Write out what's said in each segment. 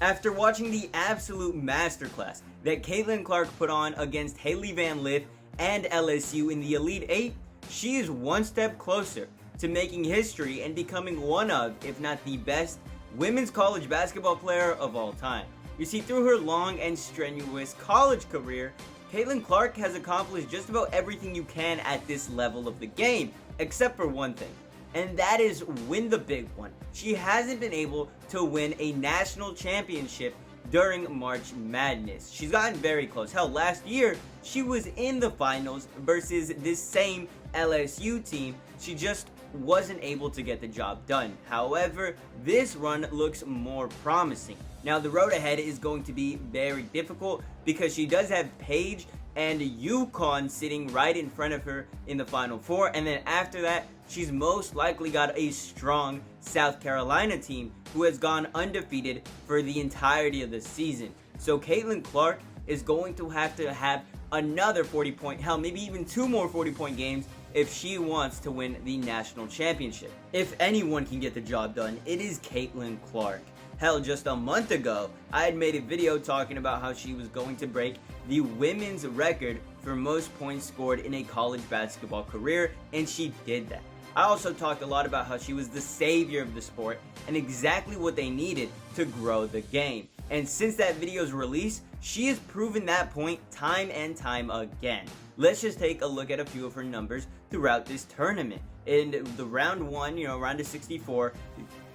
After watching the absolute masterclass that Caitlin Clark put on against Hailey Van Lith and LSU in the Elite Eight, she is one step closer to making history and becoming one of, if not the best, women's college basketball player of all time. You see, through her long and strenuous college career, Caitlin Clark has accomplished just about everything you can at this level of the game, except for one thing, and that is win the big one. She hasn't been able to win a national championship during March Madness. She's gotten very close. Hell, last year, she was in the finals versus this same LSU team. She just wasn't able to get the job done. However, this run looks more promising. Now, the road ahead is going to be very difficult because she does have Paige and UConn sitting right in front of her in the Final Four, and then after that, she's most likely got a strong South Carolina team who has gone undefeated for the entirety of the season. So Caitlin Clark is going to have another 40-point, hell, maybe even 2 more 40-point games if she wants to win the national championship. If anyone can get the job done, it is Caitlin Clark. Hell, just a month ago, I had made a video talking about how she was going to break the women's record for most points scored in a college basketball career, and she did that. I also talked a lot about how she was the savior of the sport and exactly what they needed to grow the game. And since that video's release, she has proven that point time and time again. Let's just take a look at a few of her numbers throughout this tournament. In the round 1, round of 64,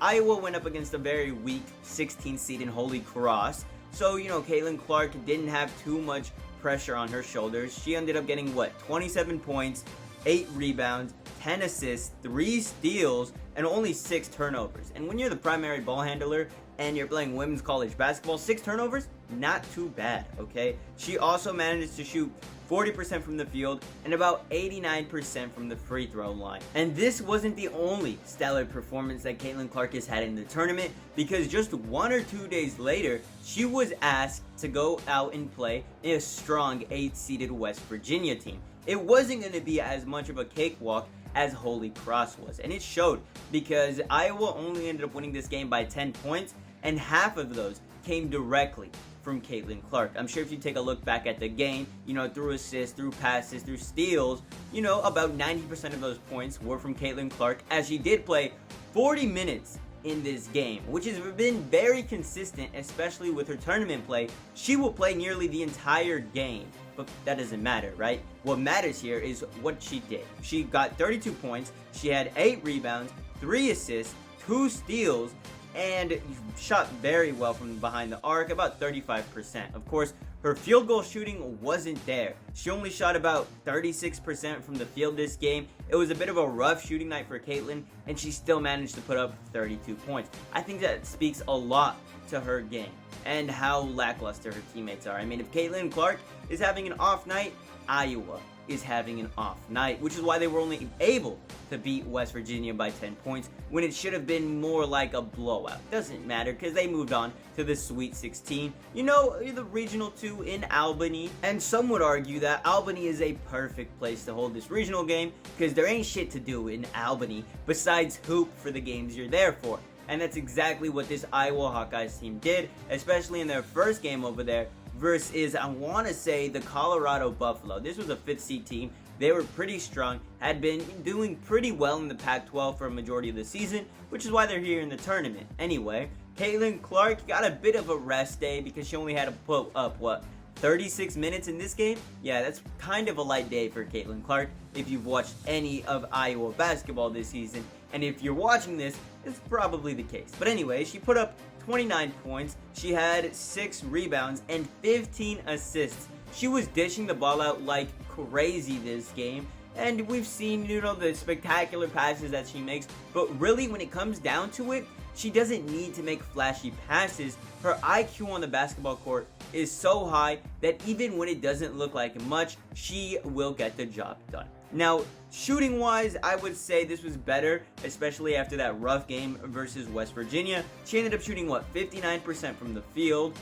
Iowa went up against a very weak 16th seed in Holy Cross. So, Caitlin Clark didn't have too much pressure on her shoulders. She ended up getting, 27 points, 8 rebounds, 10 assists, 3 steals, and only 6 turnovers. And when you're the primary ball handler and you're playing women's college basketball, 6 turnovers, not too bad, okay? She also managed to shoot 40% from the field and about 89% from the free throw line. And this wasn't the only stellar performance that Caitlin Clark has had in the tournament, because just 1 or 2 days later, she was asked to go out and play in a strong 8th-seeded West Virginia team. It wasn't going to be as much of a cakewalk as Holy Cross was, and it showed, because Iowa only ended up winning this game by 10 points, and half of those came directly from Caitlin Clark. I'm sure if you take a look back at the game, through assists, through passes, through steals, about 90% of those points were from Caitlin Clark, as she did play 40 minutes in this game, which has been very consistent, especially with her tournament play. She will play nearly the entire game, but that doesn't matter, right? What matters here is what she did. She got 32 points, she had 8 rebounds, 3 assists, 2 steals, and shot very well from behind the arc, about 35%. Of course, her field goal shooting wasn't there. She only shot about 36% from the field this game. It was a bit of a rough shooting night for Caitlin, and she still managed to put up 32 points. I think that speaks a lot to her game and how lackluster her teammates are. I mean, if Caitlin Clark is having an off night, Iowa is having an off night, which is why they were only able to beat West Virginia by 10 points when it should have been more like a blowout. Doesn't matter, because they moved on to the Sweet 16, the Regional 2 in Albany, and some would argue that Albany is a perfect place to hold this regional game, because there ain't shit to do in Albany besides hoop for the games you're there for. And that's exactly what this Iowa Hawkeyes team did, especially in their first game over there versus, I want to say, the Colorado Buffalo. This was a 5th seed team. They were pretty strong, had been doing pretty well in the Pac-12 for a majority of the season, which is why they're here in the tournament. Anyway, Caitlin Clark got a bit of a rest day because she only had to put up, 36 minutes in this game? Yeah, that's kind of a light day for Caitlin Clark if you've watched any of Iowa basketball this season. And if you're watching this, it's probably the case. But anyway, she put up 29 points, she had 6 rebounds, and 15 assists. She was dishing the ball out like crazy this game, and we've seen, the spectacular passes that she makes, but really when it comes down to it, she doesn't need to make flashy passes. Her IQ on the basketball court is so high that even when it doesn't look like much, she will get the job done. Now, shooting wise, I would say this was better, especially after that rough game versus West Virginia. She ended up shooting 59% from the field,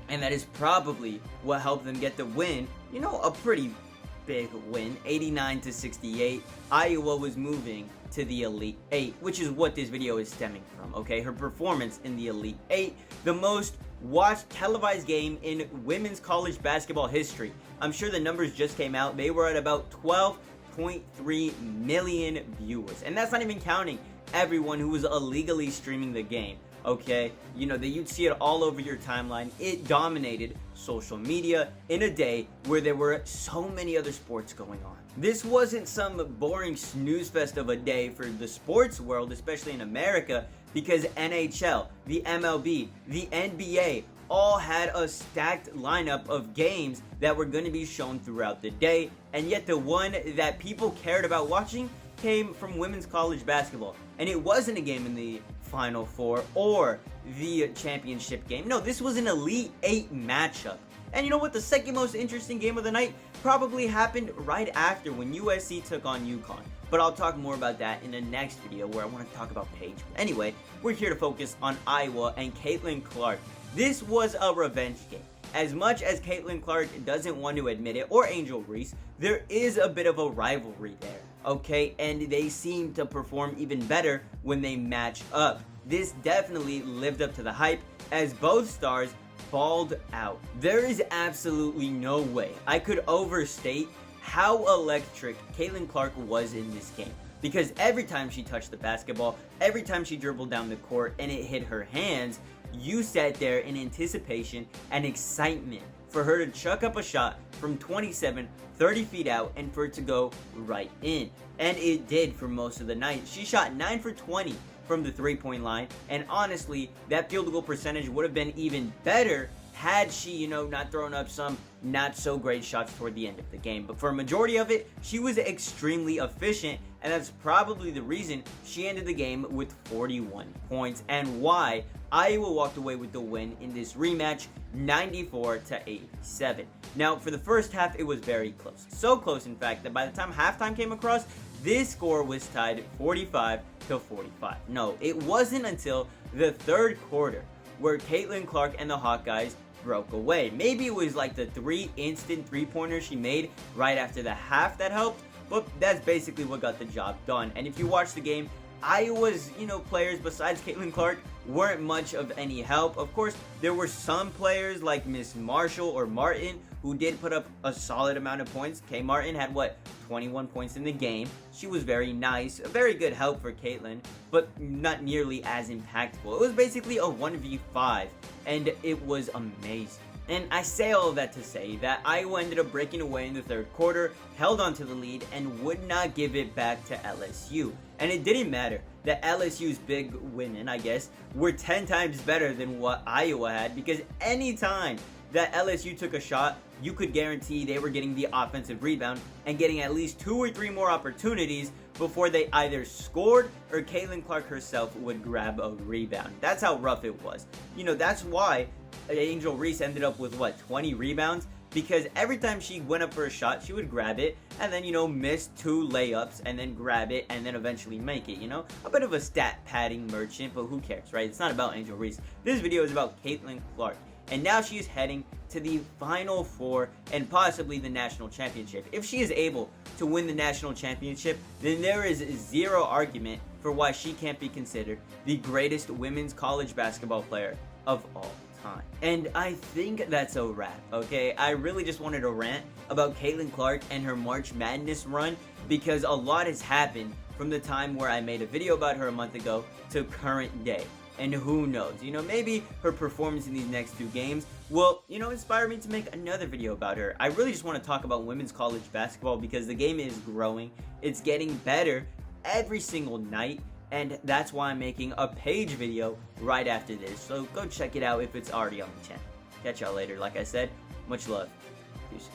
and that is probably what helped them get the win. A pretty big win, 89-68. Iowa was moving to the Elite 8, which is what this video is stemming from, okay? Her performance in the Elite 8, the most watched televised game in women's college basketball history. I'm sure the numbers just came out. They were at about 12.3 million viewers, and that's not even counting everyone who was illegally streaming the game, okay? You know, that you'd see it all over your timeline. It dominated social media in a day where there were so many other sports going on. This wasn't some boring snooze fest of a day for the sports world, especially in America, because NHL, the MLB, the NBA all had a stacked lineup of games that were going to be shown throughout the day, and yet the one that people cared about watching came from women's college basketball. And it wasn't a game in the Final Four or the championship game. No, this was an Elite 8 matchup. And you know what? The second most interesting game of the night probably happened right after, when USC took on UConn. But I'll talk more about that in the next video, where I want to talk about Paige. Anyway, we're here to focus on Iowa and Caitlin Clark. This was a revenge game. As much as Caitlin Clark doesn't want to admit it, or Angel Reese, there is a bit of a rivalry there, okay? And they seem to perform even better when they match up. This definitely lived up to the hype, as both stars balled out. There is absolutely no way I could overstate how electric Caitlin Clark was in this game. Because every time she touched the basketball, every time she dribbled down the court and it hit her hands, you sat there in anticipation and excitement for her to chuck up a shot from 27, 30 feet out and for it to go right in. And it did for most of the night. She shot 9 for 20 from the three-point line, and honestly, that field goal percentage would have been even better had she, not thrown up some not so great shots toward the end of the game. But for a majority of it, she was extremely efficient, and that's probably the reason she ended the game with 41 points, and why Iowa walked away with the win in this rematch, 94-87. Now, for the first half, it was very close. So close, in fact, that by the time halftime came across, this score was tied 45-45. No, it wasn't until the third quarter where Caitlin Clark and the Hawkeyes broke away. Maybe it was like the 3 instant three-pointers she made right after the half that helped, but that's basically what got the job done. And if you watch the game, Iowa's, players besides Caitlin Clark weren't much of any help. Of course, there were some players like Miss Marshall or Martin who did put up a solid amount of points. Kay Martin had, 21 points in the game. She was very nice, a very good help for Caitlin, but not nearly as impactful. It was basically a 1v5, and it was amazing. And I say all of that to say that Iowa ended up breaking away in the third quarter, held onto the lead, and would not give it back to LSU. And it didn't matter that LSU's big women, I guess, were 10 times better than what Iowa had, because anytime that LSU took a shot, you could guarantee they were getting the offensive rebound and getting at least 2 or 3 more opportunities before they either scored or Caitlin Clark herself would grab a rebound. That's how rough it was. That's why Angel Reese ended up with 20 rebounds, because every time she went up for a shot, she would grab it and then, miss 2 layups and then grab it and then eventually make it, a bit of a stat padding merchant, but who cares, right? It's not about Angel Reese. This video is about Caitlin Clark, and now she is heading to the Final Four and possibly the national championship. If she is able to win the national championship, then there is zero argument for why she can't be considered the greatest women's college basketball player of all time. And I think that's a wrap, okay? I really just wanted to rant about Caitlin Clark and her March Madness run, because a lot has happened from the time where I made a video about her a month ago to current day. And who knows, maybe her performance in these next 2 games will, inspire me to make another video about her. I really just want to talk about women's college basketball, because the game is growing. It's getting better every single night. And that's why I'm making a Paige video right after this. So go check it out if it's already on the channel. Catch y'all later. Like I said, much love. Peace.